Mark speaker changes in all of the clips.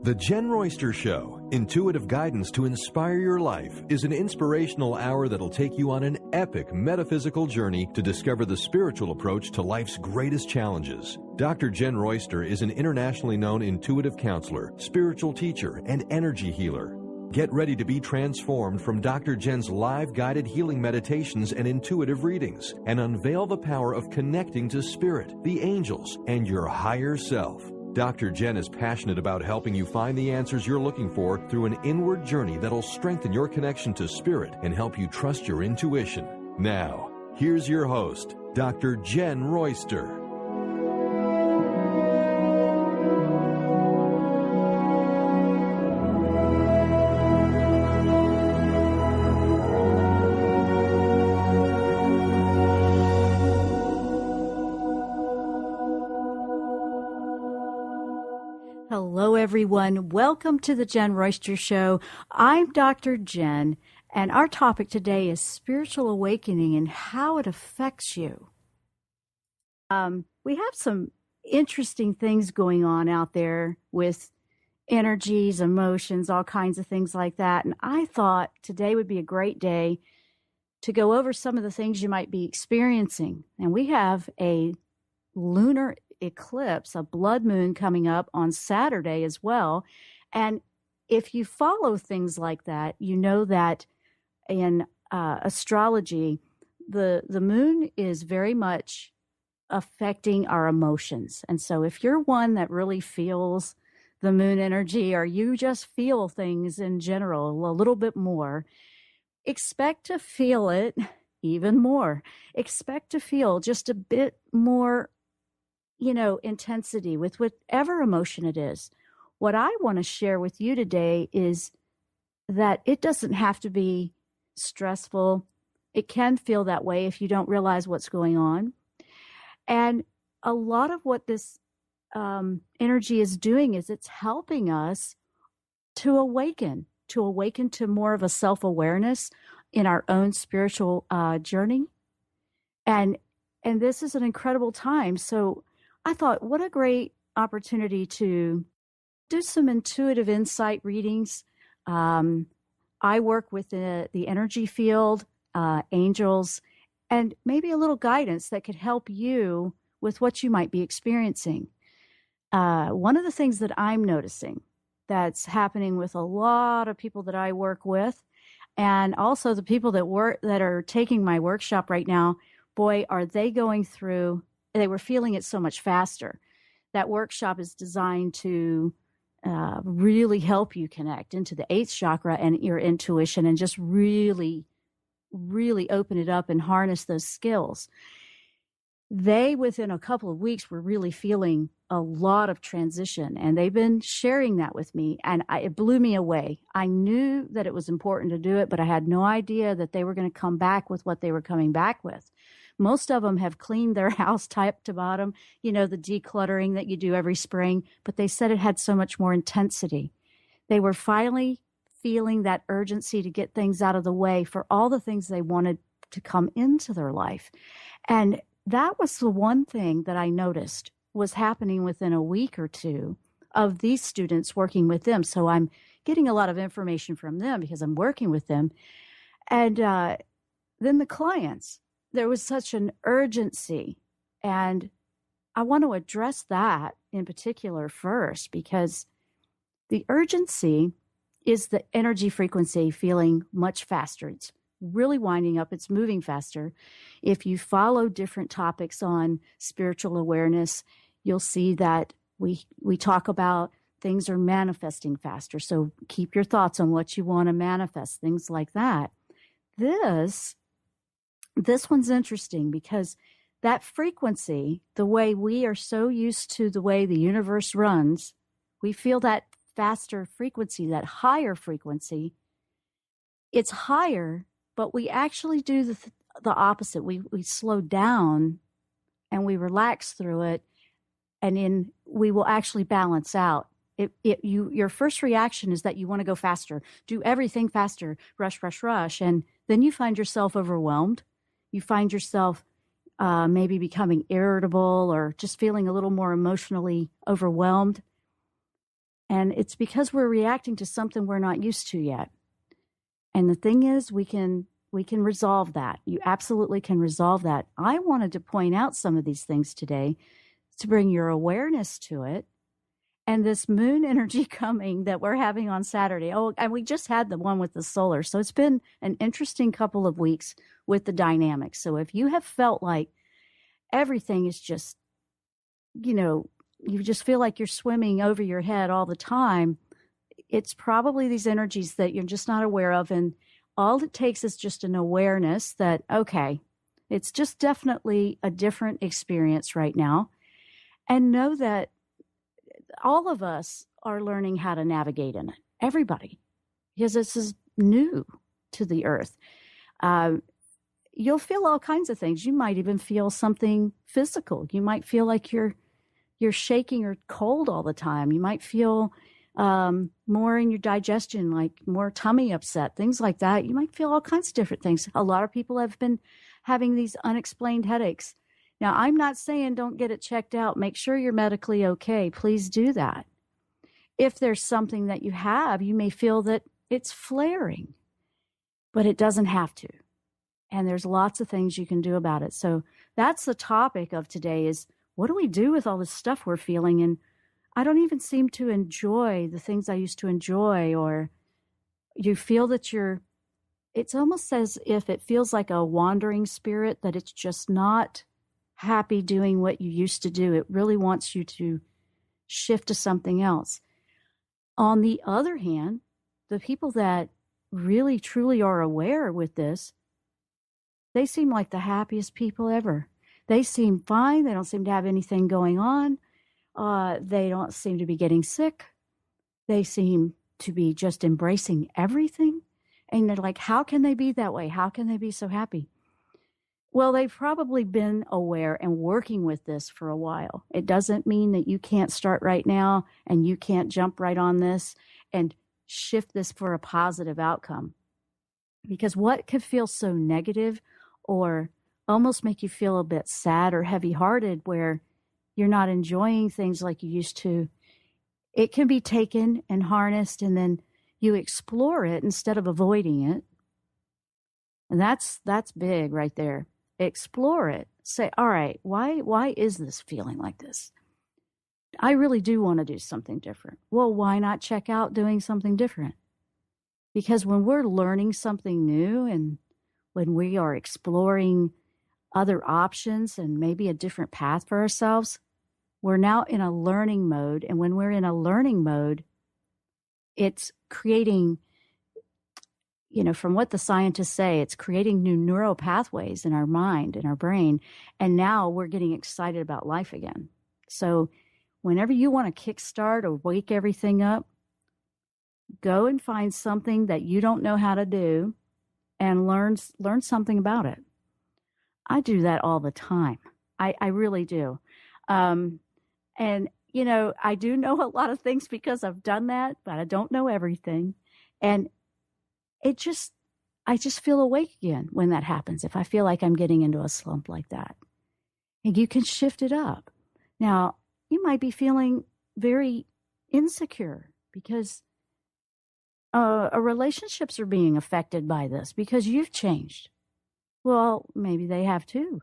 Speaker 1: The Jenn Royster Show, intuitive guidance to inspire your life, is an inspirational hour that'll take you on an epic metaphysical journey to discover the spiritual approach to life's greatest challenges. Dr. Jenn Royster is an internationally known intuitive counselor, spiritual teacher, and energy healer. Get ready to be transformed from Dr. Jenn's live guided healing meditations and intuitive readings, and unveil the power of connecting to spirit, the angels, and your higher self. Dr. Jenn is passionate about helping you find the answers you're looking for through an inward journey that'll strengthen your connection to spirit and help you trust your intuition. Now, here's your host, Dr. Jenn Royster.
Speaker 2: Hello, everyone. Welcome to the Jenn Royster Show. I'm Dr. Jenn, and our topic today is spiritual awakening and how it affects you. We have some interesting things going on out there with energies, emotions, all kinds of things like that. And I thought today would be a great day to go over some of the things you might be experiencing. And we have a lunar eclipse, a blood moon coming up on Saturday as well. And if you follow things like that, you know that in astrology, the moon is very much affecting our emotions. And so if you're one that really feels the moon energy, or you just feel things in general a little bit more, expect to feel it even more. Expect to feel just a bit more intensity with whatever emotion it is. What I want to share with you today is that it doesn't have to be stressful. It can feel that way if you don't realize what's going on. And a lot of what this energy is doing is it's helping us to awaken to more of a self-awareness in our own spiritual journey. And this is an incredible time. So I thought, what a great opportunity to do some intuitive insight readings. I work with the energy field, angels, and maybe a little guidance that could help you with what you might be experiencing. One of the things that I'm noticing that's happening with a lot of people that I work with, and also the people that are taking my workshop right now, boy, are they going through. They were feeling it so much faster. That workshop is designed to really help you connect into the 8th chakra and your intuition and just really, really open it up and harness those skills. They, within a couple of weeks, were really feeling a lot of transition, and they've been sharing that with me, and it blew me away. I knew that it was important to do it, but I had no idea that they were going to come back with what they were coming back with. Most of them have cleaned their house top to bottom, the decluttering that you do every spring, but they said it had so much more intensity. They were finally feeling that urgency to get things out of the way for all the things they wanted to come into their life. And that was the one thing that I noticed was happening within a week or two of these students working with them. So I'm getting a lot of information from them because I'm working with them. And then the clients. There was such an urgency, and I want to address that in particular first, because the urgency is the energy frequency feeling much faster. It's really winding up. It's moving faster. If you follow different topics on spiritual awareness, you'll see that we talk about things are manifesting faster. So keep your thoughts on what you want to manifest, things like that. This one's interesting because that frequency, the way we are so used to the way the universe runs, we feel that faster frequency, that higher frequency. It's higher, but we actually do the opposite. We slow down and we relax through it, and we will actually balance out. Your first reaction is that you want to go faster, do everything faster, rush, rush, rush, and then you find yourself overwhelmed. You find yourself maybe becoming irritable or just feeling a little more emotionally overwhelmed. And it's because we're reacting to something we're not used to yet. And the thing is, we can resolve that. You absolutely can resolve that. I wanted to point out some of these things today to bring your awareness to it. And this moon energy coming that we're having on Saturday. Oh, and we just had the one with the solar. So it's been an interesting couple of weeks with the dynamics. So if you have felt like everything is just, you just feel like you're swimming over your head all the time, it's probably these energies that you're just not aware of. And all it takes is just an awareness that, okay, it's just definitely a different experience right now. And know that all of us are learning how to navigate in it. Everybody. Because this is new to the earth. You'll feel all kinds of things. You might even feel something physical. You might feel like you're shaking or cold all the time. You might feel more in your digestion, like more tummy upset, things like that. You might feel all kinds of different things. A lot of people have been having these unexplained headaches. Now, I'm not saying don't get it checked out. Make sure you're medically okay. Please do that. If there's something that you have, you may feel that it's flaring, but it doesn't have to. And there's lots of things you can do about it. So that's the topic of today is, what do we do with all this stuff we're feeling? And I don't even seem to enjoy the things I used to enjoy, or you feel that it's almost as if it feels like a wandering spirit, that it's just not happy doing what you used to do. It really wants you to shift to something else. On the other hand, the people that really truly are aware with this, they seem like the happiest people ever. They seem fine. They don't seem to have anything going on. They don't seem to be getting sick. They seem to be just embracing everything. And they're like, how can they be that way? How can they be so happy? Well, they've probably been aware and working with this for a while. It doesn't mean that you can't start right now and you can't jump right on this and shift this for a positive outcome. Because what could feel so negative or almost make you feel a bit sad or heavy-hearted where you're not enjoying things like you used to, it can be taken and harnessed, and then you explore it instead of avoiding it. And that's big right there. Explore it. Say, all right, why is this feeling like this? I really do want to do something different. Well, why not check out doing something different? Because when we're learning something new and when we are exploring other options and maybe a different path for ourselves, we're now in a learning mode. And when we're in a learning mode, it's creating, from what the scientists say, it's creating new neural pathways in our mind, in our brain. And now we're getting excited about life again. So whenever you want to kickstart or wake everything up, go and find something that you don't know how to do and learn something about it. I do that all the time. I really do. And, I do know a lot of things because I've done that, but I don't know everything. And I just feel awake again when that happens, if I feel like I'm getting into a slump like that. And you can shift it up. Now, you might be feeling very insecure because relationships are being affected by this because you've changed. Well, maybe they have too.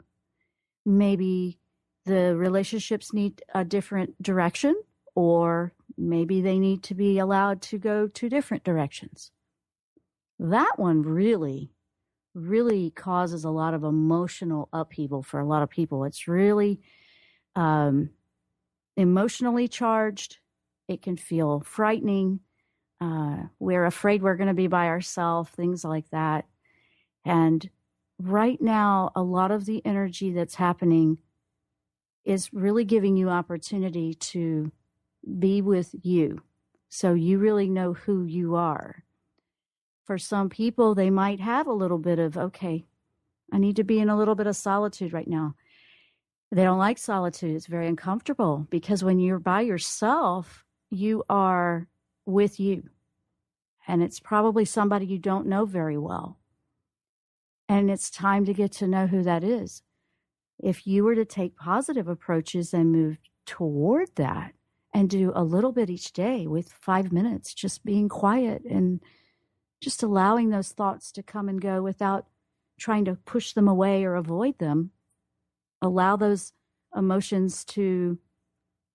Speaker 2: Maybe the relationships need a different direction, or maybe they need to be allowed to go two different directions. That one really, really causes a lot of emotional upheaval for a lot of people. It's really emotionally charged. It can feel frightening. We're afraid we're going to be by ourselves, things like that. And right now, a lot of the energy that's happening is really giving you opportunity to be with you. So you really know who you are. For some people, they might have a little bit of, okay, I need to be in a little bit of solitude right now. They don't like solitude. It's very uncomfortable because when you're by yourself, you are with you. And it's probably somebody you don't know very well. And it's time to get to know who that is. If you were to take positive approaches and move toward that and do a little bit each day with 5 minutes, just being quiet and just allowing those thoughts to come and go without trying to push them away or avoid them. Allow those emotions to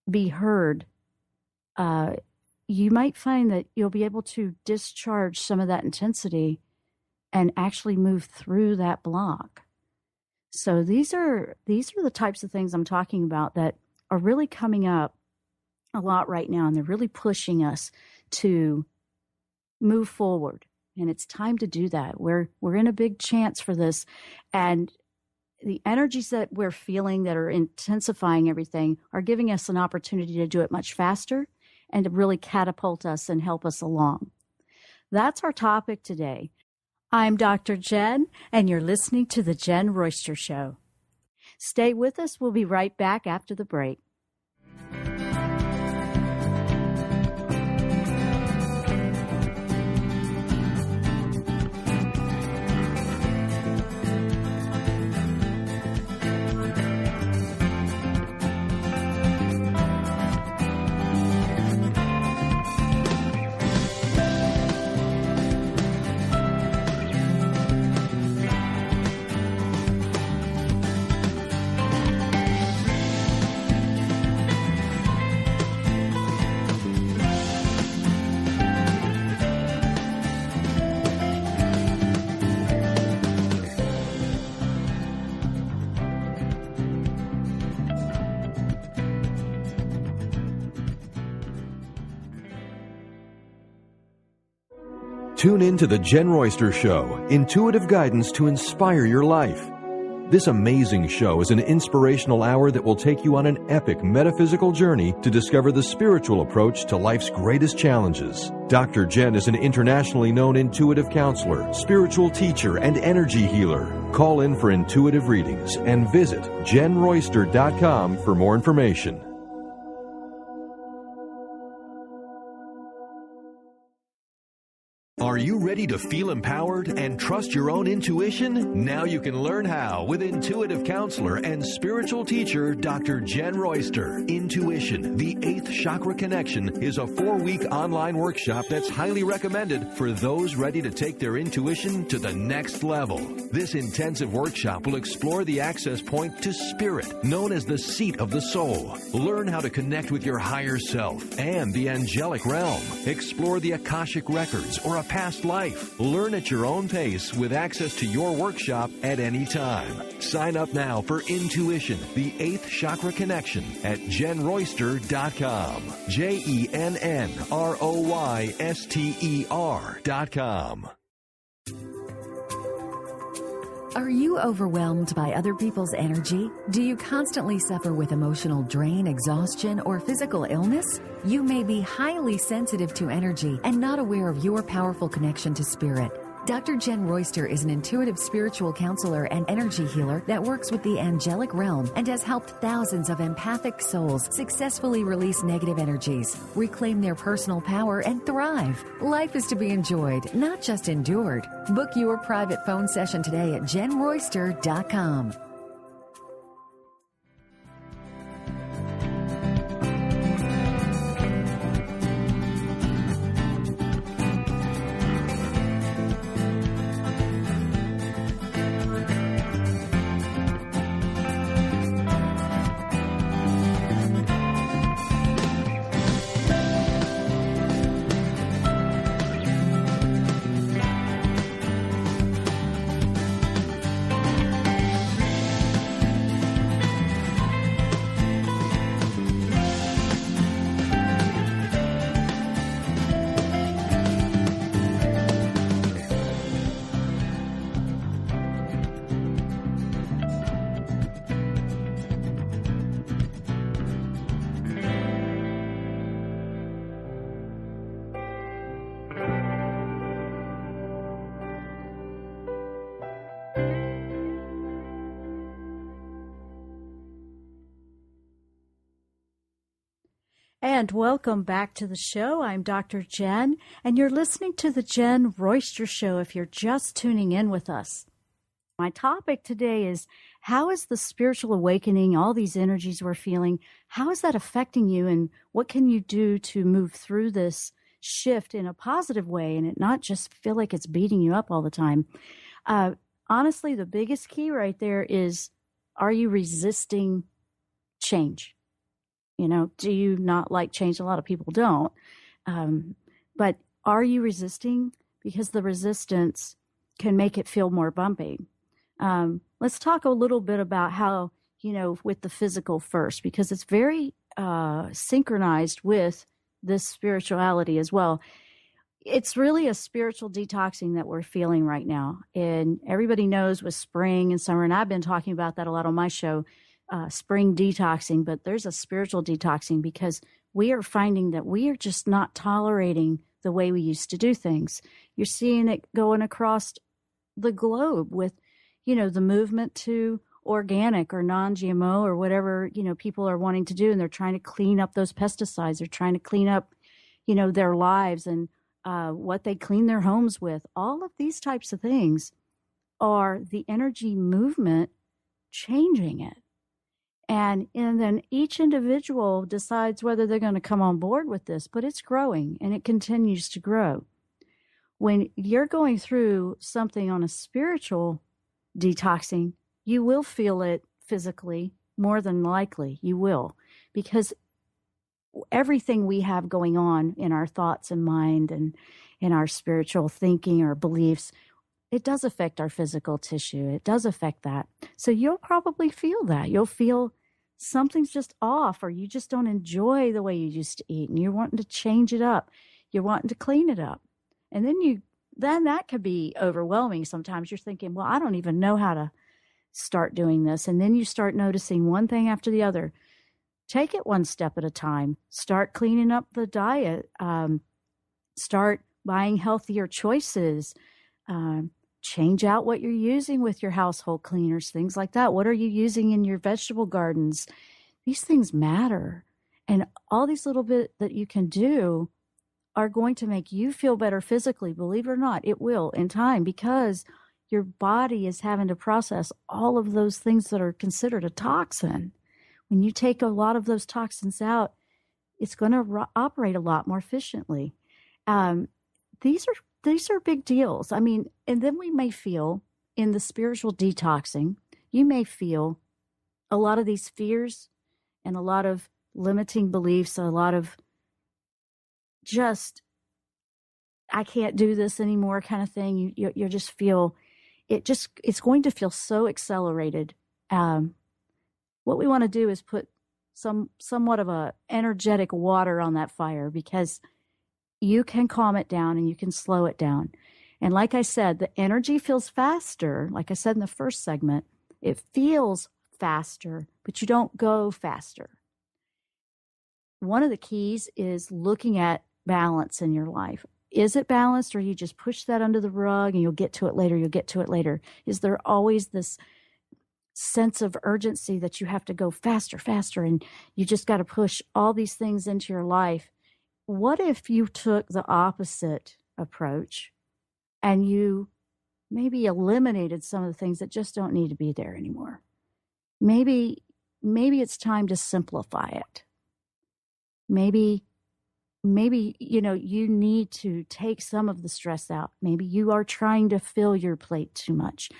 Speaker 2: be heard. You might find that you'll be able to discharge some of that intensity and actually move through that block. So these are the types of things I'm talking about that are really coming up a lot right now, and they're really pushing us to move forward. And it's time to do that. We're in a big chance for this, and the energies that we're feeling that are intensifying everything are giving us an opportunity to do it much faster and to really catapult us and help us along. That's our topic today. I'm Dr. Jenn, and you're listening to The Jenn Royster Show. Stay with us. We'll be right back after the break.
Speaker 1: Tune in to The Jenn Royster Show, intuitive guidance to inspire your life. This amazing show is an inspirational hour that will take you on an epic metaphysical journey to discover the spiritual approach to life's greatest challenges. Dr. Jenn is an internationally known intuitive counselor, spiritual teacher, and energy healer. Call in for intuitive readings and visit JennRoyster.com for more information. Are you ready to feel empowered and trust your own intuition? Now you can learn how with intuitive counselor and spiritual teacher Dr. Jenn Royster. Intuition, the 8th Chakra Connection, is a 4-week online workshop that's highly recommended for those ready to take their intuition to the next level. This intensive workshop will explore the access point to spirit, known as the seat of the soul. Learn how to connect with your higher self and the angelic realm. Explore the Akashic records or a past life. Learn at your own pace with access to your workshop at any time. Sign up now for Intuition, the 8th Chakra Connection at JennRoyster.com. JennRoyster.com.
Speaker 3: Are you overwhelmed by other people's energy? Do you constantly suffer with emotional drain, exhaustion, or physical illness? You may be highly sensitive to energy and not aware of your powerful connection to spirit. Dr. Jenn Royster is an intuitive spiritual counselor and energy healer that works with the angelic realm and has helped thousands of empathic souls successfully release negative energies, reclaim their personal power, and thrive. Life is to be enjoyed, not just endured. Book your private phone session today at JennRoyster.com.
Speaker 2: And welcome back to the show. I'm Dr. Jenn, and you're listening to The Jenn Royster Show if you're just tuning in with us. My topic today is how is the spiritual awakening, all these energies we're feeling, how is that affecting you? And what can you do to move through this shift in a positive way and it not just feel like it's beating you up all the time? Honestly, the biggest key right there is, are you resisting change? Do you not like change? A lot of people don't. But are you resisting? Because the resistance can make it feel more bumpy. Let's talk a little bit about how, with the physical first, because it's very synchronized with this spirituality as well. It's really a spiritual detoxing that we're feeling right now. And everybody knows with spring and summer, and I've been talking about that a lot on my show, spring detoxing, but there's a spiritual detoxing because we are finding that we are just not tolerating the way we used to do things. You're seeing it going across the globe with, the movement to organic or non-GMO or whatever, people are wanting to do. And they're trying to clean up those pesticides. They're trying to clean up, their lives and what they clean their homes with. All of these types of things are the energy movement changing it. And then each individual decides whether they're going to come on board with this, but it's growing and it continues to grow. When you're going through something on a spiritual detoxing, you will feel it physically, more than likely you will, because everything we have going on in our thoughts and mind and in our spiritual thinking or beliefs, it does affect our physical tissue. It does affect that. So you'll probably feel that. You'll feel something's just off, or you just don't enjoy the way you used to eat and you're wanting to change it up. You're wanting to clean it up. And then that could be overwhelming. Sometimes you're thinking, well, I don't even know how to start doing this. And then you start noticing one thing after the other. Take it one step at a time. Start cleaning up the diet. Start buying healthier choices. Change out what you're using with your household cleaners, things like that. What are you using in your vegetable gardens? These things matter. And all these little bit that you can do are going to make you feel better physically. Believe it or not, it will in time, because your body is having to process all of those things that are considered a toxin. When you take a lot of those toxins out, it's going to operate a lot more efficiently. These are big deals. I mean, and then we may feel in the spiritual detoxing, you may feel a lot of these fears and a lot of limiting beliefs, a lot of just, I can't do this anymore kind of thing. You just feel, it's going to feel so accelerated. What we want to do is put somewhat of a energetic water on that fire, because you can calm it down and you can slow it down. And like I said, the energy feels faster. Like I said in the first segment, it feels faster, but you don't go faster. One of the keys is looking at balance in your life. Is it balanced, or you just push that under the rug and you'll get to it later, you'll get to it later? Is there always this sense of urgency that you have to go faster, and you just got to push all these things into your life? What if you took the opposite approach and you maybe eliminated some of the things that just don't need to be there anymore? Maybe it's time to simplify it. Maybe you need to take some of the stress out. Maybe you are trying to fill your plate too much.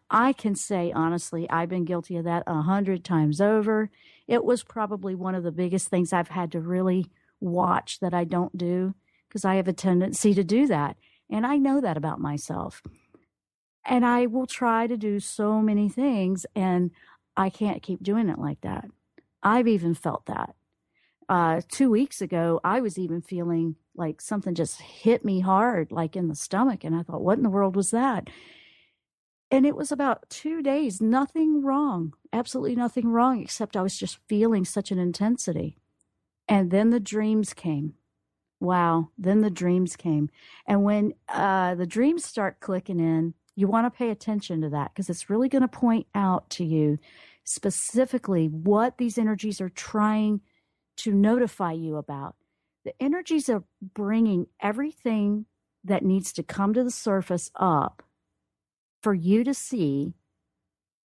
Speaker 2: I can say honestly, I've been guilty of that 100 times over. It was probably one of the biggest things I've had to really watch that I don't do, because I have a tendency to do that. And I know that about myself. And I will try to do so many things, and I can't keep doing it like that. I've even felt that. 2 weeks ago, I was even feeling like something just hit me hard, like in the stomach. And I thought, what in the world was that? And it was about 2 days, nothing wrong, absolutely nothing wrong, except I was just feeling such an intensity. And then the dreams came. Wow. Then the dreams came. And when the dreams start clicking in, you want to pay attention to that, because it's really going to point out to you specifically what these energies are trying to notify you about. The energies are bringing everything that needs to come to the surface up for you to see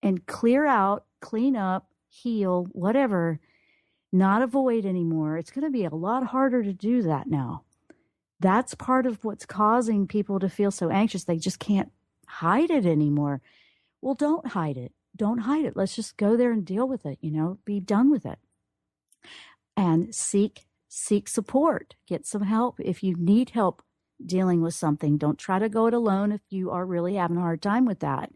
Speaker 2: and clear out, clean up, heal, whatever, not avoid anymore. It's going to be a lot harder to do that now. That's part of what's causing people to feel so anxious. They just can't hide it anymore. Well, don't hide it. Don't hide it. Let's just go there and deal with it, be done with it. And seek support. Get some help. If you need help dealing with something, don't try to go it alone if you are really having a hard time with that.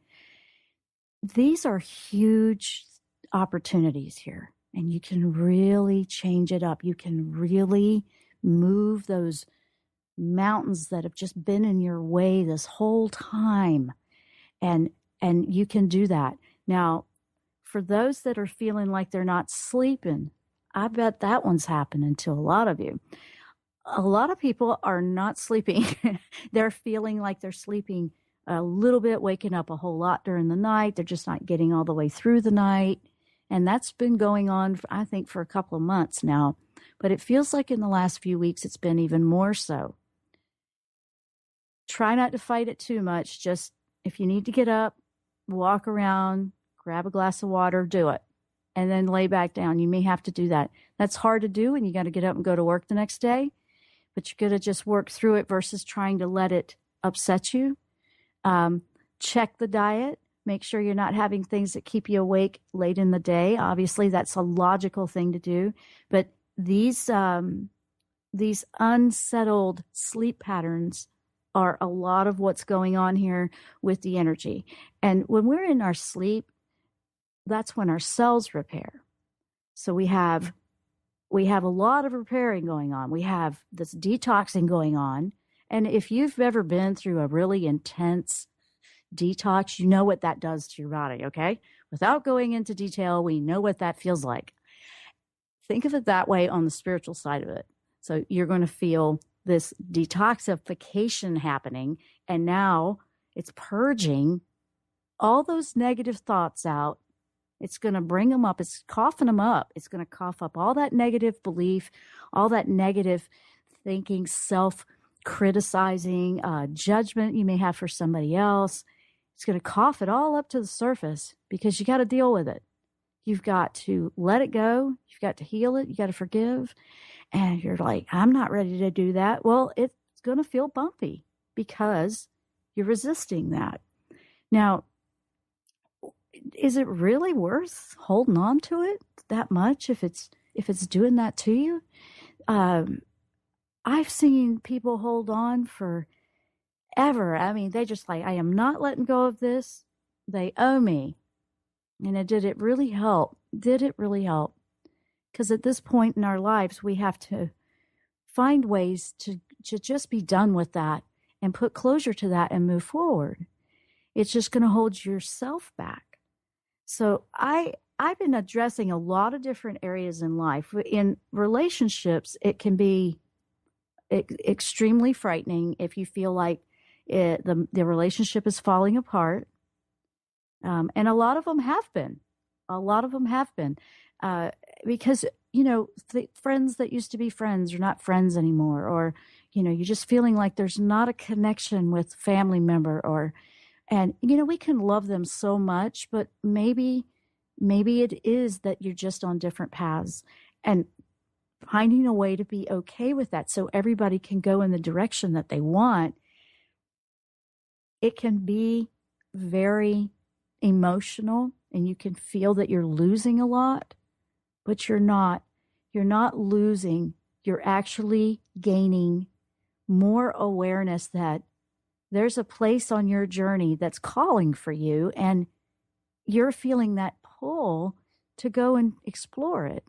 Speaker 2: These are huge opportunities here, and you can really change it up. You can really move those mountains that have just been in your way this whole time. And you can do that. Now, for those that are feeling like they're not sleeping, I bet that one's happening to a lot of you. A lot of people are not sleeping. They're feeling like they're sleeping a little bit, waking up a whole lot during the night. They're just not getting all the way through the night. And that's been going on, I think, for a couple of months now. But it feels like in the last few weeks, it's been even more so. Try not to fight it too much. Just if you need to get up, walk around, grab a glass of water, do it. And then lay back down. You may have to do that. That's hard to do, and you got to get up and go to work the next day. But you got to just work through it versus trying to let it upset you. Check the diet. Make sure you're not having things that keep you awake late in the day. Obviously, that's a logical thing to do. But these unsettled sleep patterns are a lot of what's going on here with the energy. And when we're in our sleep, that's when our cells repair. So we have a lot of repairing going on. We have this detoxing going on. And if you've ever been through a really intense detox, you know what that does to your body, okay? Without going into detail, we know what that feels like. Think of it that way on the spiritual side of it. So you're going to feel this detoxification happening, and now it's purging all those negative thoughts out. It's going to bring them up. It's coughing them up. It's going to cough up all that negative belief, all that negative thinking, self-criticizing, judgment you may have for somebody else. It's going to cough it all up to the surface because you got to deal with it. You've got to let it go. You've got to heal it. You got to forgive. And you're like, I'm not ready to do that. Well, it's going to feel bumpy because you're resisting that. Now, is it really worth holding on to it that much if it's doing that to you? I've seen people hold on forever. I mean, they just like, I am not letting go of this. They owe me. And did it really help? Did it really help? Because at this point in our lives, we have to find ways to just be done with that and put closure to that and move forward. It's just going to hold yourself back. So I've been addressing a lot of different areas in life. In relationships, it can be extremely frightening if you feel like the relationship is falling apart. And a lot of them have been. Because, the friends that used to be friends are not friends anymore. Or, you're just feeling like there's not a connection with family member and we can love them so much, but maybe it is that you're just on different paths, and finding a way to be okay with that so everybody can go in the direction that they want. It can be very emotional, and you can feel that you're losing a lot, but you're not losing. You're actually gaining more awareness that there's a place on your journey that's calling for you, and you're feeling that pull to go and explore it.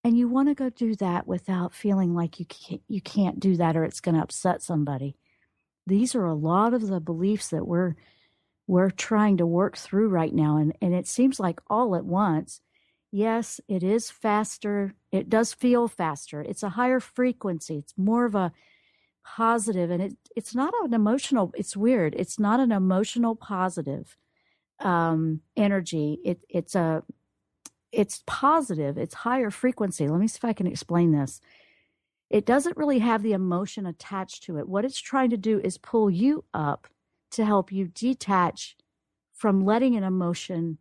Speaker 2: And you want to go do that without feeling like you can't do that or it's going to upset somebody. These are a lot of the beliefs that we're trying to work through right now. And it seems like all at once. Yes, it is faster. It does feel faster. It's a higher frequency. It's more of a positive. And it's not an emotional, it's weird. It's not an emotional positive energy. It's positive. It's higher frequency. Let me see if I can explain this. It doesn't really have the emotion attached to it. What it's trying to do is pull you up to help you detach from letting an emotion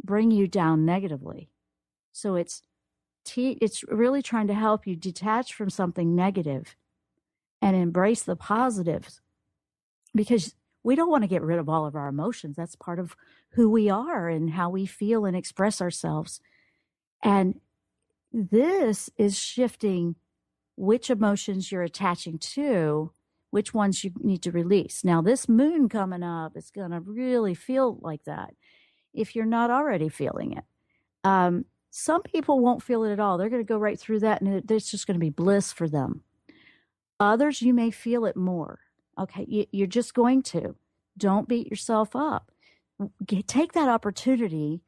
Speaker 2: bring you down negatively. So it's really trying to help you detach from something negative and embrace the positives, because we don't want to get rid of all of our emotions. That's part of who we are and how we feel and express ourselves. And this is shifting which emotions you're attaching to, which ones you need to release. Now, this moon coming up is going to really feel like that if you're not already feeling it. Some people won't feel it at all. They're going to go right through that, and it's just going to be bliss for them. Others, you may feel it more. Okay, you're just going to. Don't beat yourself up. Take that opportunity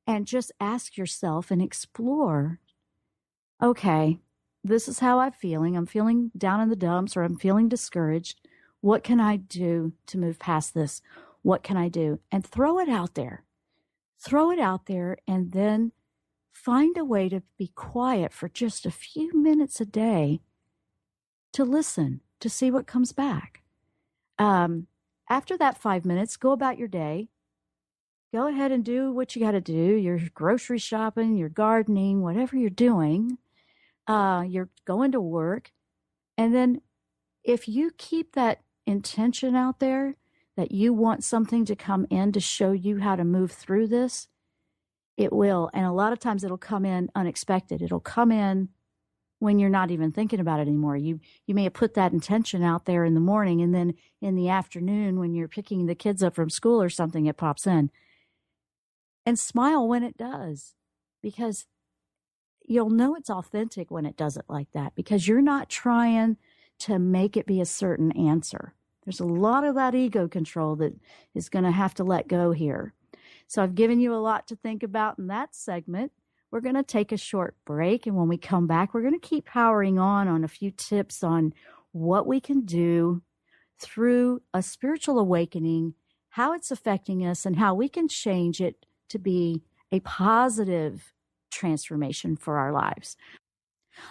Speaker 2: and just ask yourself and explore, okay, this is how I'm feeling. I'm feeling down in the dumps, or I'm feeling discouraged. What can I do to move past this? What can I do? And throw it out there. Throw it out there, and then find a way to be quiet for just a few minutes a day to listen, to see what comes back. After that 5 minutes, go about your day. Go ahead and do what you got to do. Your grocery shopping, your gardening, whatever you're doing. You're going to work. And then if you keep that intention out there that you want something to come in to show you how to move through this, it will. And a lot of times it'll come in unexpected. It'll come in when you're not even thinking about it anymore. You may have put that intention out there in the morning, and then in the afternoon when you're picking the kids up from school or something, it pops in. And smile when it does, because you'll know it's authentic when it does it like that, because you're not trying to make it be a certain answer. There's a lot of that ego control that is going to have to let go here. So I've given you a lot to think about in that segment. We're going to take a short break, and when we come back, we're going to keep powering on a few tips on what we can do through a spiritual awakening, how it's affecting us, and how we can change it to be a positive transformation for our lives.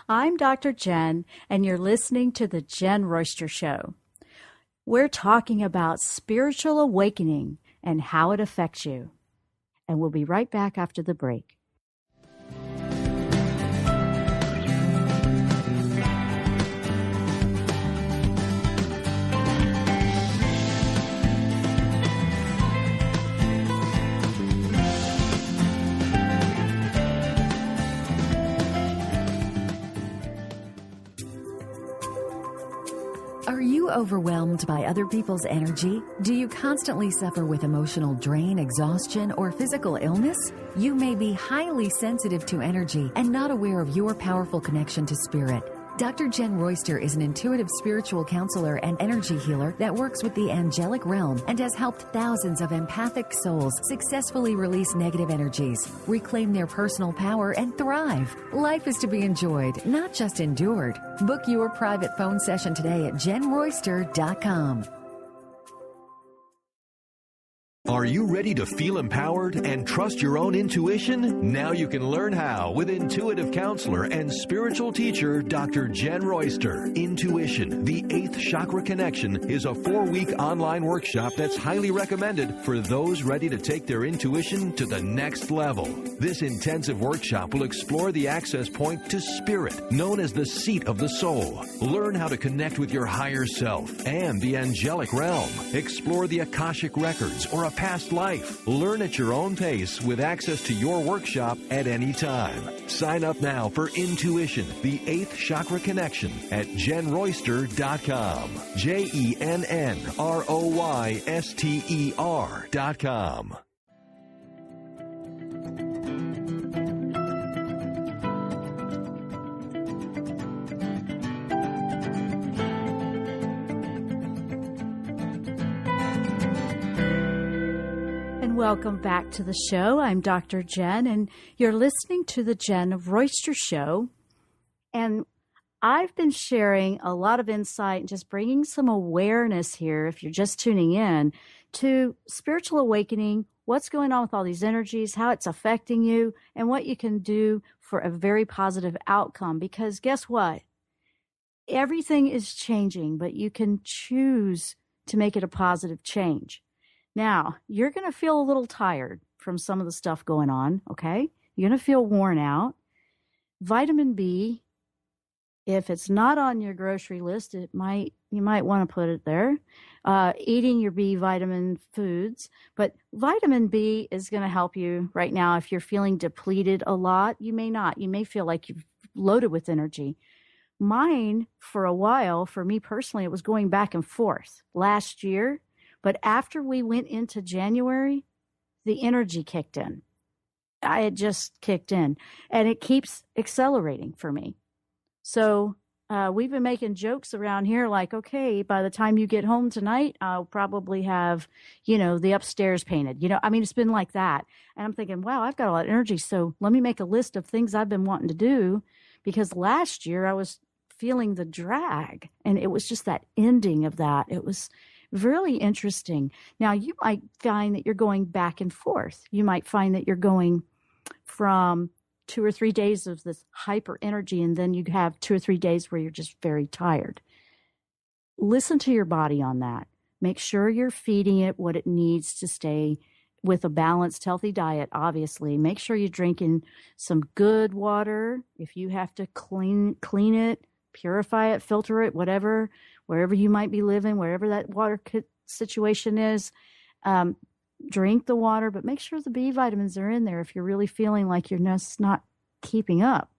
Speaker 2: I'm Dr. Jenn, and you're listening to The Jenn Royster Show. We're talking about spiritual awakening and how it affects you. And we'll be right back after the break.
Speaker 3: Are you overwhelmed by other people's energy? Do you constantly suffer with emotional drain, exhaustion, or physical illness? You may be highly sensitive to energy and not aware of your powerful connection to spirit. Dr. Jenn Royster is an intuitive spiritual counselor and energy healer that works with the angelic realm and has helped thousands of empathic souls successfully release negative energies, reclaim their personal power, and thrive. Life is to be enjoyed, not just endured. Book your private phone session today at JennRoyster.com.
Speaker 1: Are you ready to feel empowered and trust your own intuition? Now you can learn how with intuitive counselor and spiritual teacher Dr. Jenn Royster. Intuition, the 8th Chakra Connection, is a 4-week online workshop that's highly recommended for those ready to take their intuition to the next level. This intensive workshop will explore the access point to spirit, known as the seat of the soul. Learn how to connect with your higher self and the angelic realm. Explore the Akashic records or a past life. Learn at your own pace with access to your workshop at any time. Sign up now for Intuition, the 8th Chakra Connection at JennRoyster.com. JennRoyster.com.
Speaker 2: Welcome back to the show. I'm Dr. Jenn, and you're listening to the Jenn Royster Show. And I've been sharing a lot of insight and just bringing some awareness here, if you're just tuning in, to spiritual awakening, what's going on with all these energies, how it's affecting you, and what you can do for a very positive outcome. Because guess what? Everything is changing, but you can choose to make it a positive change. Now, you're going to feel a little tired from some of the stuff going on, okay? You're going to feel worn out. Vitamin B, if it's not on your grocery list, you might want to put it there. Eating your B vitamin foods. But vitamin B is going to help you right now. If you're feeling depleted a lot, you may not. You may feel like you've loaded with energy. Mine, for a while, for me personally, it was going back and forth last year. But after we went into January, the energy kicked in. It just kicked in. And it keeps accelerating for me. So we've been making jokes around here like, okay, by the time you get home tonight, I'll probably have, the upstairs painted. It's been like that. And I'm thinking, wow, I've got a lot of energy. So let me make a list of things I've been wanting to do, because last year I was feeling the drag, and it was just that ending of that. It was really interesting. Now, you might find that you're going back and forth. You might find that you're going from 2 or 3 days of this hyper energy, and then you have 2 or 3 days where you're just very tired. Listen to your body on that. Make sure you're feeding it what it needs to stay with a balanced, healthy diet, obviously. Make sure you're drinking some good water. If you have to clean it, purify it, filter it, whatever, wherever you might be living, wherever that water situation is, drink the water, but make sure the B vitamins are in there if you're really feeling like you're just not keeping up.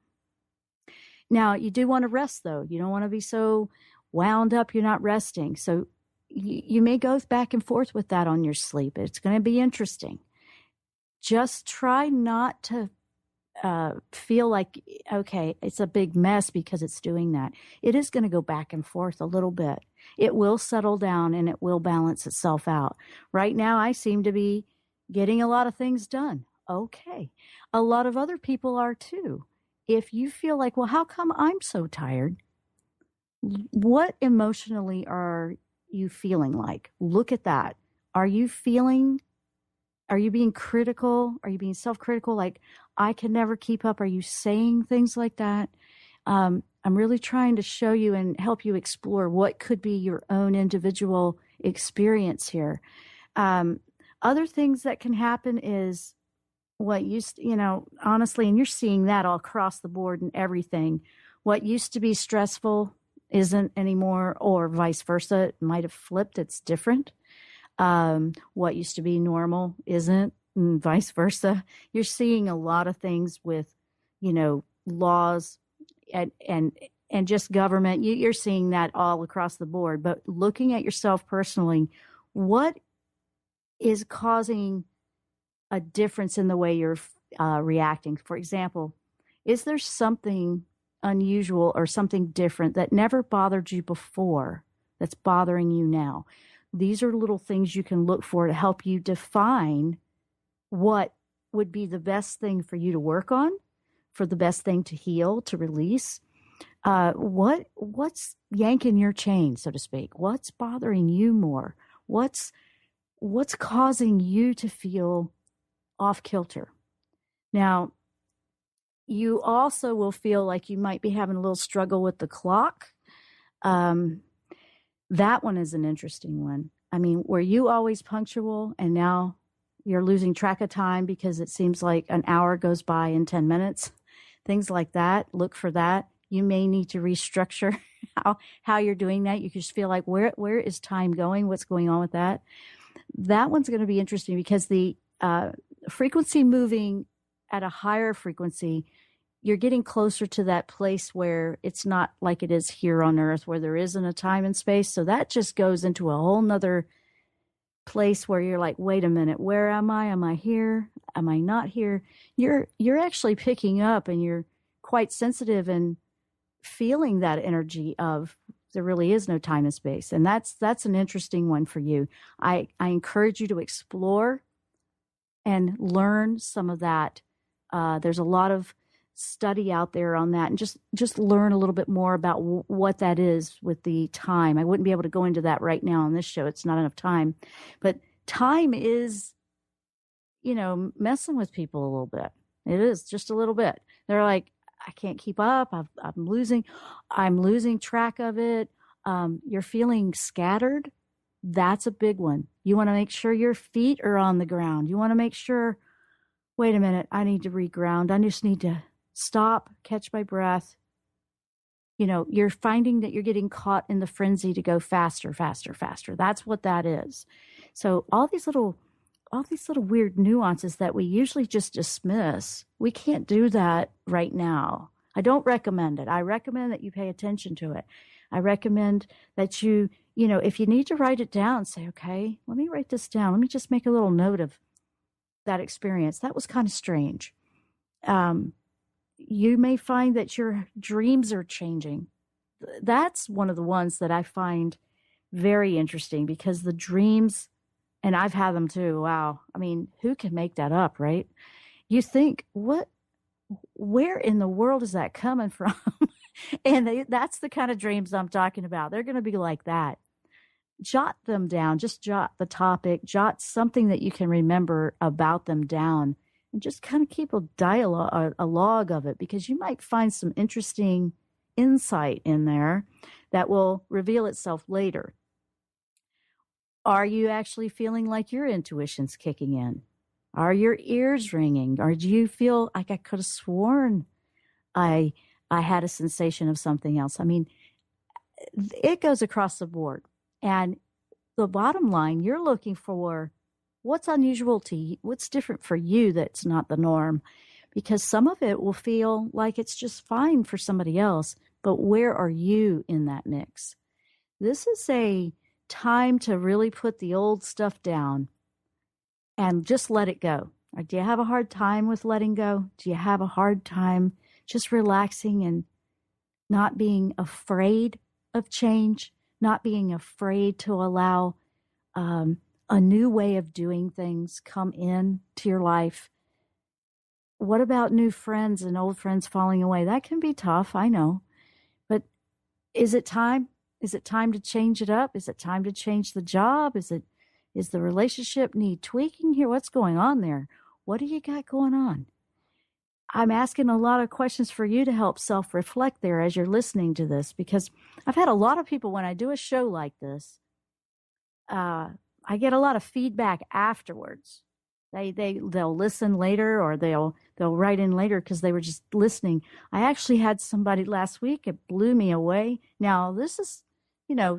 Speaker 2: Now, you do want to rest, though. You don't want to be so wound up you're not resting. So you may go back and forth with that on your sleep. It's going to be interesting. Just try not to feel like, okay, it's a big mess because it's doing that. It is going to go back and forth a little bit. It will settle down and it will balance itself out. Right now, I seem to be getting a lot of things done. Okay. A lot of other people are too. If you feel like, well, how come I'm so tired? What emotionally are you feeling like? Look at that. Are you being critical? Are you being self-critical? Like, I can never keep up. Are you saying things like that? I'm really trying to show you and help you explore what could be your own individual experience here. Other things that can happen is what used, honestly, and you're seeing that all across the board and everything. What used to be stressful isn't anymore, or vice versa. It might have flipped. It's different. What used to be normal isn't, and vice versa. You're seeing a lot of things with, laws and just government. You're seeing that all across the board. But looking at yourself personally, what is causing a difference in the way you're reacting? For example, is there something unusual or something different that never bothered you before that's bothering you now? These are little things you can look for to help you define what would be the best thing for you to work on, for the best thing to heal, to release. What's yanking your chain, so to speak? What's bothering you more? What's causing you to feel off kilter? Now, you also will feel like you might be having a little struggle with the clock. That one is an interesting one. I mean, were you always punctual and now you're losing track of time because it seems like an hour goes by in 10 minutes? Things like that. Look for that. You may need to restructure how you're doing that. You just feel like, where is time going? What's going on with that? That one's going to be interesting because the frequency moving at a higher frequency, you're getting closer to that place where it's not like it is here on Earth, where there isn't a time and space. So that just goes into a whole nother place where you're like, wait a minute, where am I? Am I here? Am I not here? You're actually picking up, and you're quite sensitive and feeling that energy of there really is no time and space. And that's an interesting one for you. I encourage you to explore and learn some of that. There's a lot of study out there on that, and just learn a little bit more about what that is with the time. I wouldn't be able to go into that right now on this show. It's not enough time, but time is, messing with people a little bit. It is just a little bit. They're like, I can't keep up. I'm losing track of it. You're feeling scattered. That's a big one. You want to make sure your feet are on the ground. You want to make sure wait a minute, I need to reground. I just need to stop, catch my breath. You're finding that you're getting caught in the frenzy to go faster, faster, faster. That's what that is. So all these little weird nuances that we usually just dismiss, we can't do that right now. I don't recommend it. I recommend that you pay attention to it. I recommend that if you need to write it down, say, okay, let me write this down. Let me just make a little note of that experience. That was kind of strange. You may find that your dreams are changing. That's one of the ones that I find very interesting, because the dreams, and I've had them too. Wow. I mean, who can make that up, right? You think, where in the world is that coming from? And that's the kind of dreams I'm talking about. They're going to be like that. Jot them down. Just jot the topic, jot something that you can remember about them down, and just kind of keep a log of it, because you might find some interesting insight in there that will reveal itself later. Are you actually feeling like your intuition's kicking in? Are your ears ringing? Or do you feel like I could have sworn I had a sensation of something else? I mean, it goes across the board. And the bottom line, you're looking for what's unusual to you, what's different for you that's not the norm, because some of it will feel like it's just fine for somebody else, but where are you in that mix? This is a time to really put the old stuff down and just let it go. Or do you have a hard time with letting go? Do you have a hard time just relaxing and not being afraid of change, not being afraid to allow a new way of doing things come in to your life? What about new friends and old friends falling away? That can be tough, I know. But is it time? Is it time to change it up? Is it time to change the job? Is the relationship need tweaking here? What's going on there? What do you got going on? I'm asking a lot of questions for you to help self-reflect there as you're listening to this, because I've had a lot of people, when I do a show like this, I get a lot of feedback afterwards. They'll listen later, or they'll write in later because they were just listening. I actually had somebody last week, it blew me away. Now, this is,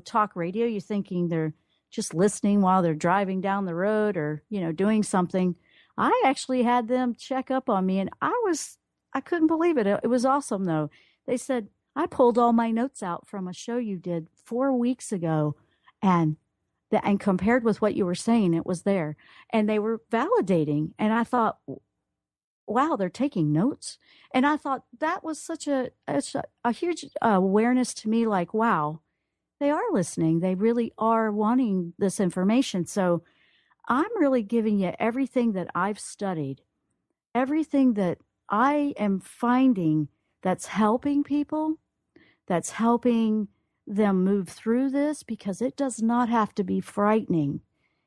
Speaker 2: talk radio. You're thinking they're just listening while they're driving down the road or, doing something. I actually had them check up on me, and I couldn't believe it. It was awesome, though. They said, I pulled all my notes out from a show you did 4 weeks ago, and compared with what you were saying, it was there. And they were validating. And I thought, wow, they're taking notes. And I thought that was such a huge awareness to me, like, wow, they are listening. They really are wanting this information. So I'm really giving you everything that I've studied, everything that I am finding that's helping people, that's helping them move through this, because it does not have to be frightening.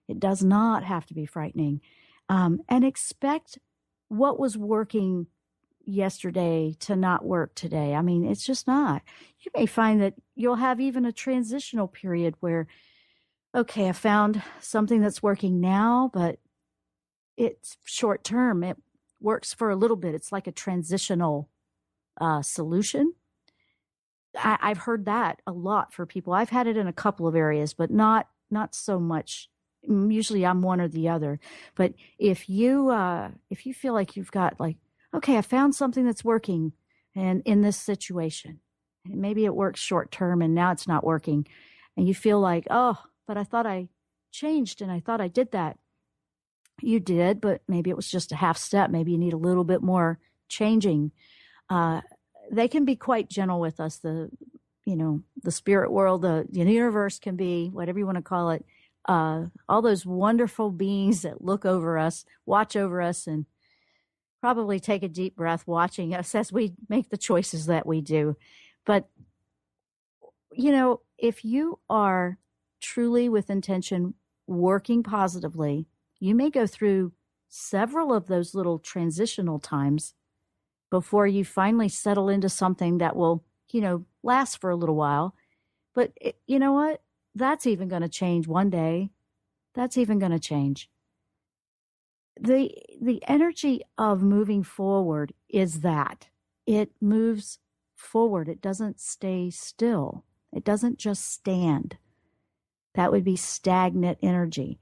Speaker 2: It does not have to be frightening. And expect what was working yesterday to not work today. I mean, it's just not. You may find that you'll have even a transitional period where, okay, I found something that's working now, but it's short term. It works for a little bit. It's like a transitional solution. I've heard that a lot for people. I've had it in a couple of areas, but not so much. Usually I'm one or the other. But if you feel like you've got, like, okay, I found something that's working and in this situation, and maybe it works short term and now it's not working, and you feel like, oh, but I thought I changed and I thought I did that. You did, but maybe it was just a half step. Maybe you need a little bit more changing. They can be quite gentle with us. The spirit world, the universe can be, whatever you want to call it, all those wonderful beings that look over us, watch over us, and probably take a deep breath watching us as we make the choices that we do. But, if you are truly with intention working positively, you may go through several of those little transitional times before you finally settle into something that will, last for a little while. But you know what? That's even going to change one day. That's even going to change. the energy of moving forward is that it moves forward. It doesn't stay still. It doesn't just stand. That would be stagnant energy.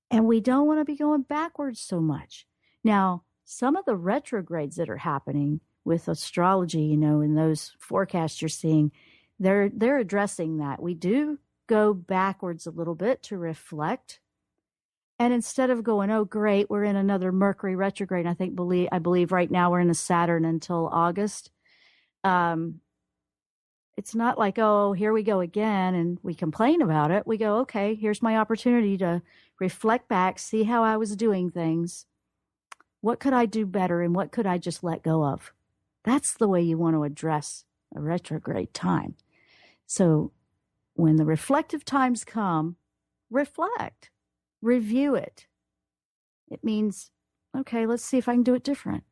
Speaker 2: And we don't want to be going backwards so much. Now, some of the retrogrades that are happening with astrology, in those forecasts you're seeing, they're addressing that. We do go backwards a little bit to reflect. And instead of going, oh, great, we're in another Mercury retrograde. I believe right now we're in a Saturn until August. It's not like, oh, here we go again, and we complain about it. We go, okay, here's my opportunity to reflect back, see how I was doing things. What could I do better, and what could I just let go of? That's the way you want to address a retrograde time. So when the reflective times come, reflect. Review it. It means, okay, let's see if I can do it different.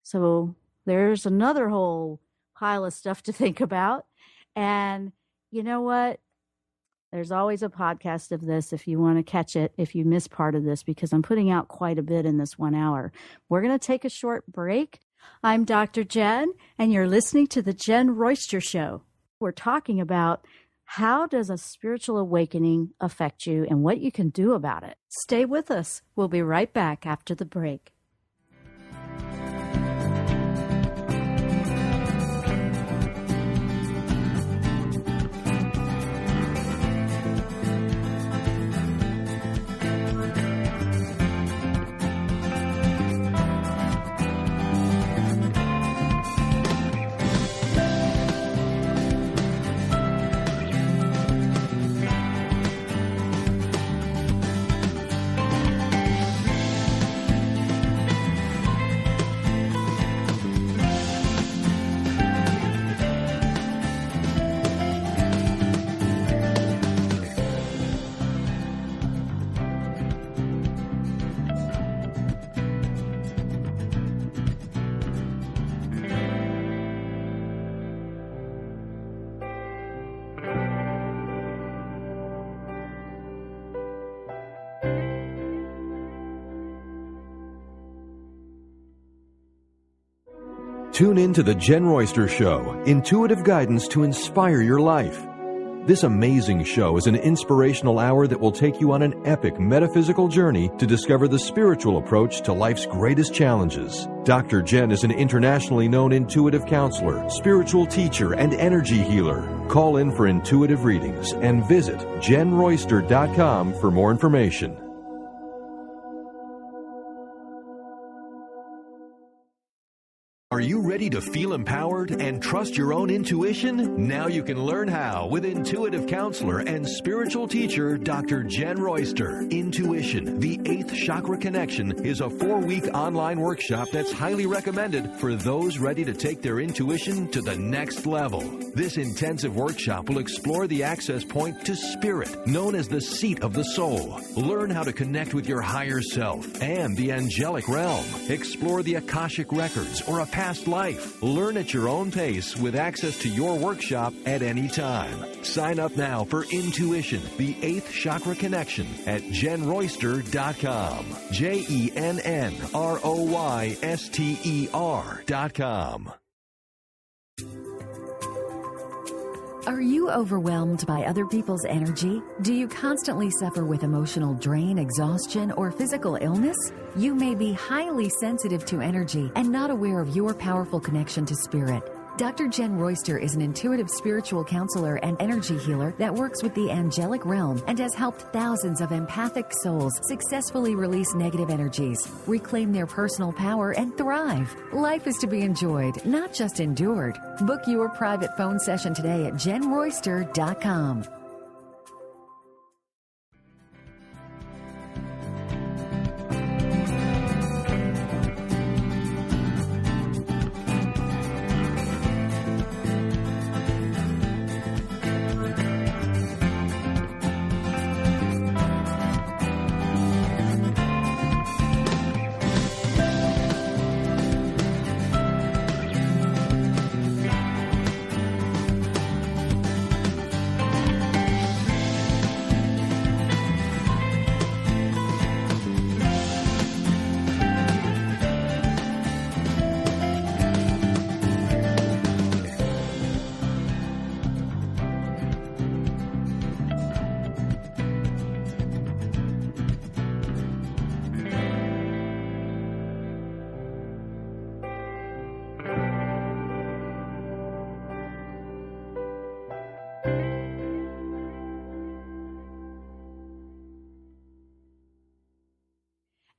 Speaker 2: So there's another whole pile of stuff to think about. And you know what? There's always a podcast of this if you want to catch it, if you miss part of this, because I'm putting out quite a bit in this 1 hour. We're going to take a short break. I'm Dr. Jenn, and you're listening to The Jenn Royster Show. We're talking about how does a spiritual awakening affect you and what you can do about it. Stay with us. We'll be right back after the break.
Speaker 1: Tune in to The Jenn Royster Show, intuitive guidance to inspire your life. This amazing show is an inspirational hour that will take you on an epic metaphysical journey to discover the spiritual approach to life's greatest challenges. Dr. Jenn is an internationally known intuitive counselor, spiritual teacher, and energy healer. Call in for intuitive readings and visit JennRoyster.com for more information. Are you ready to feel empowered and trust your own intuition? Now you can learn how with intuitive counselor and spiritual teacher Dr. Jenn Royster. Intuition, the 8th Chakra Connection, is a 4-week online workshop that's highly recommended for those ready to take their intuition to the next level. This intensive workshop will explore the access point to spirit, known as the seat of the soul. Learn how to connect with your higher self and the angelic realm. Explore the Akashic records or a past life. Learn at your own pace with access to your workshop at any time. Sign up now for Intuition, the 8th Chakra Connection at JennRoyster.com. JennRoyster.com.
Speaker 3: Are you overwhelmed by other people's energy? Do you constantly suffer with emotional drain, exhaustion, or physical illness? You may be highly sensitive to energy and not aware of your powerful connection to spirit. Dr. Jenn Royster is an intuitive spiritual counselor and energy healer that works with the angelic realm and has helped thousands of empathic souls successfully release negative energies, reclaim their personal power, and thrive. Life is to be enjoyed, not just endured. Book your private phone session today at JennRoyster.com.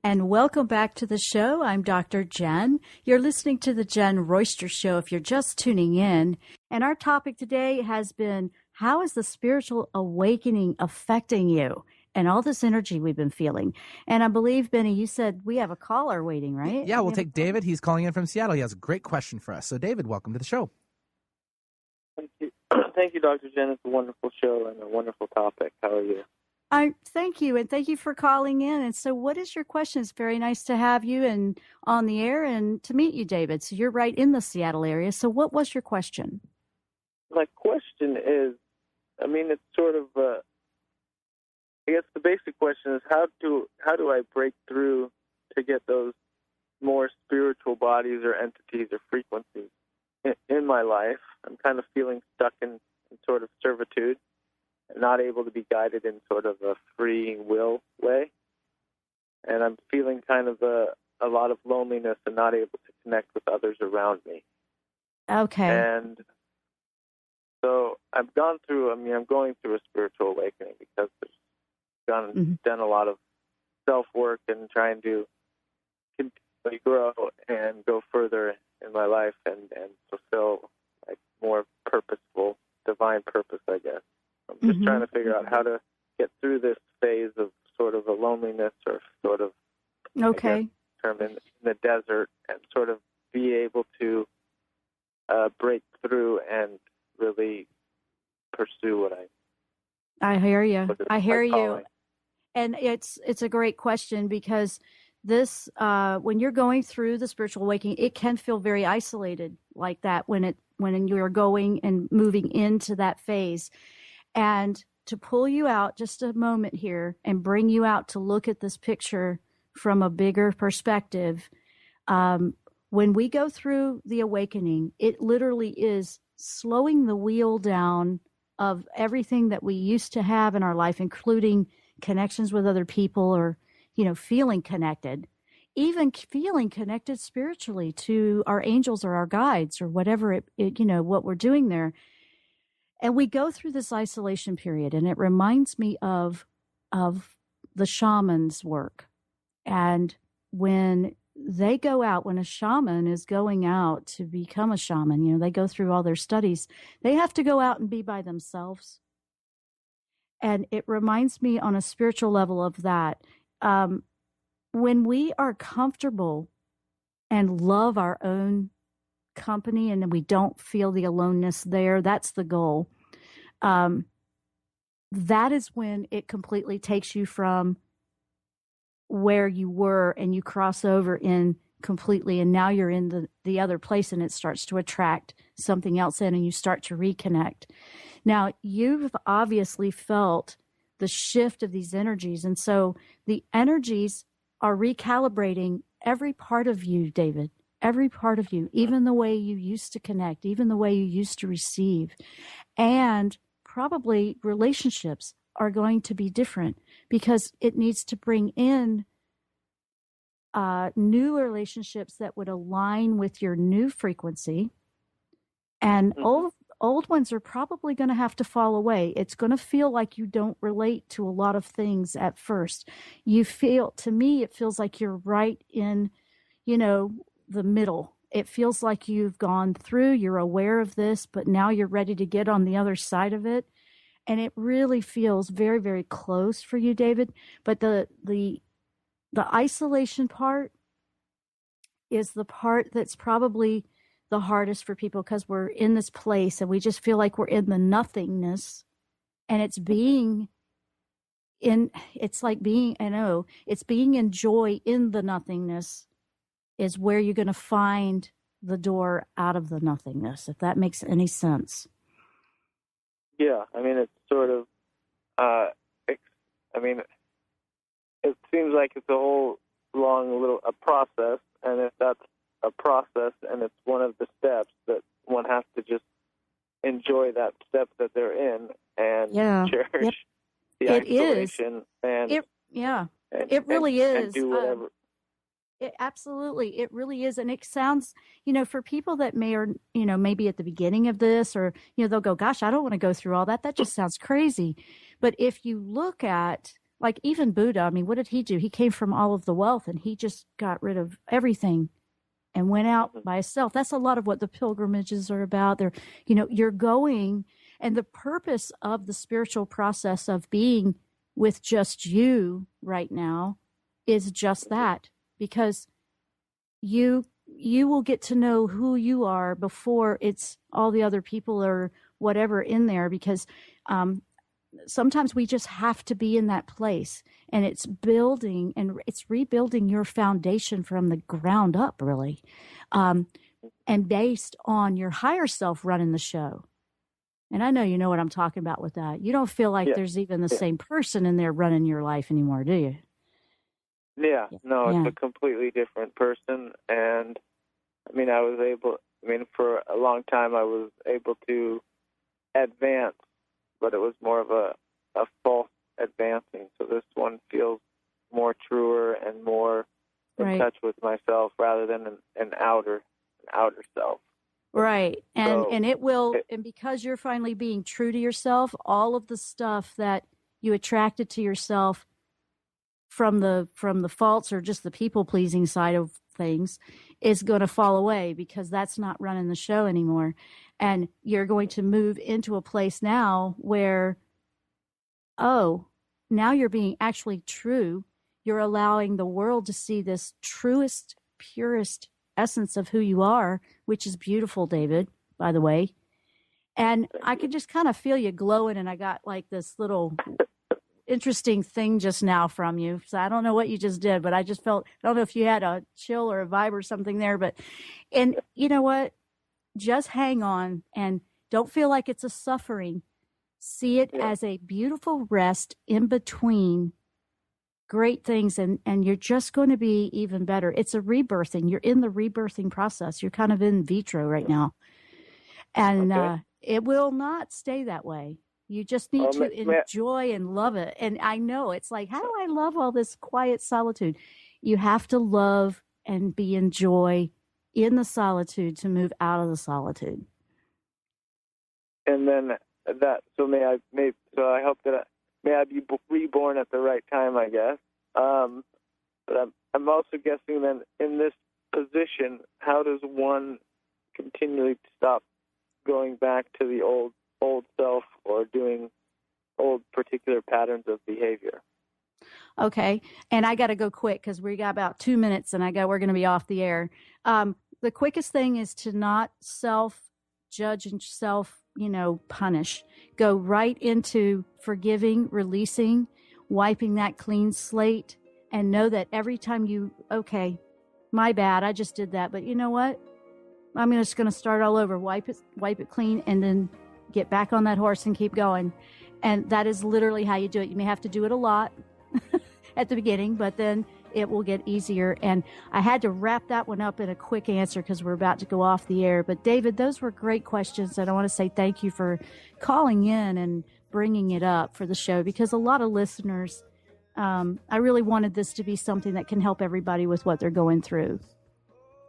Speaker 2: And welcome back to the show. I'm Dr. Jenn. You're listening to the Jenn Royster Show if you're just tuning in. And our topic today has been, how is the spiritual awakening affecting you? And all this energy we've been feeling. And I believe, Benny, you said we have a caller waiting, right?
Speaker 4: Yeah, we'll take David. He's calling in from Seattle. He has a great question for us. So, David, welcome to the show.
Speaker 5: Thank you. Thank you, Dr. Jenn. It's a wonderful show and a wonderful topic. How are you?
Speaker 2: Thank you, and thank you for calling in. And so what is your question? It's very nice to have you and on the air and to meet you, David. So you're right in the Seattle area. So what was your question?
Speaker 5: My question is, it's sort of, I guess the basic question is, how do I break through to get those more spiritual bodies or entities or frequencies in my life? I'm kind of feeling stuck in sort of servitude, not able to be guided in sort of a free will way. And I'm feeling kind of a lot of loneliness and not able to connect with others around me.
Speaker 2: Okay.
Speaker 5: And so I'm going through a spiritual awakening because I've done a lot of self-work and trying to continually grow and go further in my life and fulfill like more purposeful, divine purpose, I guess. I'm just trying to figure out how to get through this phase of sort of a loneliness or sort of,
Speaker 2: okay,
Speaker 5: term in the desert, and sort of be able to break through and really pursue what
Speaker 2: I hear you. I hear you.
Speaker 5: calling.
Speaker 2: And it's a great question because this, when you're going through the spiritual awakening, it can feel very isolated like that when you're going and moving into that phase. And to pull you out just a moment here and bring you out to look at this picture from a bigger perspective, when we go through the awakening, it literally is slowing the wheel down of everything that we used to have in our life, including connections with other people or, feeling connected, even feeling connected spiritually to our angels or our guides or whatever what we're doing there. And we go through this isolation period, and it reminds me of the shaman's work. And when they go out, when a shaman is going out to become a shaman, they go through all their studies, they have to go out and be by themselves. And it reminds me on a spiritual level of that. When we are comfortable and love our own company and we don't feel the aloneness there, that's the goal. That is when it completely takes you from where you were and you cross over in completely, and now you're in the other place, and it starts to attract something else in and you start to reconnect. Now, you've obviously felt the shift of these energies, and so the energies are recalibrating every part of you, David, every part of you, even the way you used to connect, even the way you used to receive. And probably relationships are going to be different because it needs to bring in new relationships that would align with your new frequency. And old ones are probably going to have to fall away. It's going to feel like you don't relate to a lot of things at first. To me, it feels like you're right in, the middle. It feels like you've gone through, you're aware of this, but now you're ready to get on the other side of it. And it really feels very, very close for you, David. But the isolation part is the part that's probably the hardest for people because we're in this place and we just feel like we're in the nothingness, and it's being in joy in the nothingness is where you're going to find the door out of the nothingness, if that makes any sense.
Speaker 5: Yeah, it's sort of, it seems like it's a whole long a process, and if that's a process and it's one of the steps, that one has to just enjoy that step that they're in and cherish the isolation.
Speaker 2: It really is.
Speaker 5: And do whatever.
Speaker 2: Absolutely. It really is. And it sounds, for people that maybe at the beginning of this or, they'll go, gosh, I don't want to go through all that. That just sounds crazy. But if you look at like even Buddha, I mean, what did he do? He came from all of the wealth and he just got rid of everything and went out by himself. That's a lot of what the pilgrimages are about. They're, you're going, and the purpose of the spiritual process of being with just you right now is just that, because you will get to know who you are before it's all the other people or whatever in there, because sometimes we just have to be in that place, and it's building and it's rebuilding your foundation from the ground up, really, and based on your higher self running the show. And I know you know what I'm talking about with that. You don't feel like there's even the same person in there running your life anymore, do you?
Speaker 5: Yeah, no, it's a completely different person. And I mean, for a long time I was able to advance, but it was more of a false advancing. So this one feels more truer and more in touch with myself rather than an outer self.
Speaker 2: Right. And it will, and because you're finally being true to yourself, all of the stuff that you attracted to yourself from the faults or just the people pleasing side of things is going to fall away, because that's not running the show anymore. And you're going to move into a place now where, now you're being actually true. You're allowing the world to see this truest, purest essence of who you are, which is beautiful, David, by the way. And I could just kind of feel you glowing, and I got like this little interesting thing just now from you. So I don't know what you just did, but I just felt, I don't know if you had a chill or a vibe or something there, and you know what? Just hang on and don't feel like it's a suffering. See it as a beautiful rest in between great things, and you're just going to be even better. It's a rebirthing. You're in the rebirthing process. You're kind of in vitro right now. And it will not stay that way. You just need to enjoy and love it. And I know it's like, how do I love all this quiet solitude? You have to love and be in joy in the solitude to move out of the solitude.
Speaker 5: And then I hope that may I be reborn at the right time, I guess. But I'm also guessing then in this position, how does one continually stop going back to the old self or doing old particular patterns of behavior?
Speaker 2: Okay. And I got to go quick because we got about 2 minutes and we're going to be off the air. The quickest thing is to not self-judge and punish. Go right into forgiving, releasing, wiping that clean slate, and know that every time my bad, I just did that, but you know what? I'm just going to start all over, wipe it clean, and then get back on that horse and keep going. And that is literally how you do it. You may have to do it a lot at the beginning, but then it will get easier. And I had to wrap that one up in a quick answer because we're about to go off the air. But David, those were great questions. And I want to say thank you for calling in and bringing it up for the show, because a lot of listeners, I really wanted this to be something that can help everybody with what they're going through.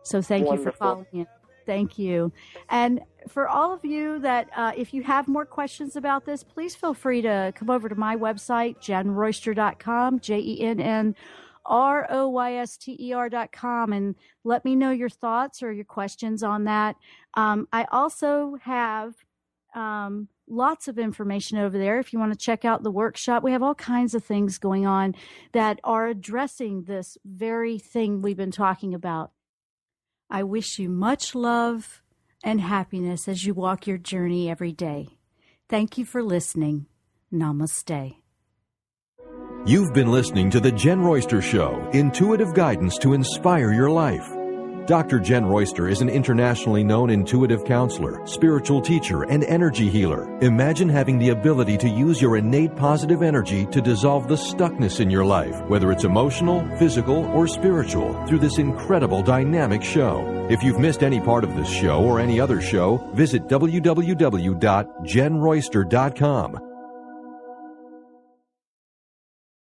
Speaker 2: So thank you for calling in. Thank you. And for all of you that, if you have more questions about this, please feel free to come over to my website, JennRoyster.com, JennRoyster.com, and let me know your thoughts or your questions on that. I also have lots of information over there. If you want to check out the workshop, we have all kinds of things going on that are addressing this very thing we've been talking about. I wish you much love and happiness as you walk your journey every day. Thank you for listening. Namaste.
Speaker 1: You've been listening to The Jenn Royster Show, intuitive guidance to inspire your life. Dr. Jenn Royster is an internationally known intuitive counselor, spiritual teacher, and energy healer. Imagine having the ability to use your innate positive energy to dissolve the stuckness in your life, whether it's emotional, physical, or spiritual, through this incredible dynamic show. If you've missed any part of this show or any other show, visit www.JennRoyster.com.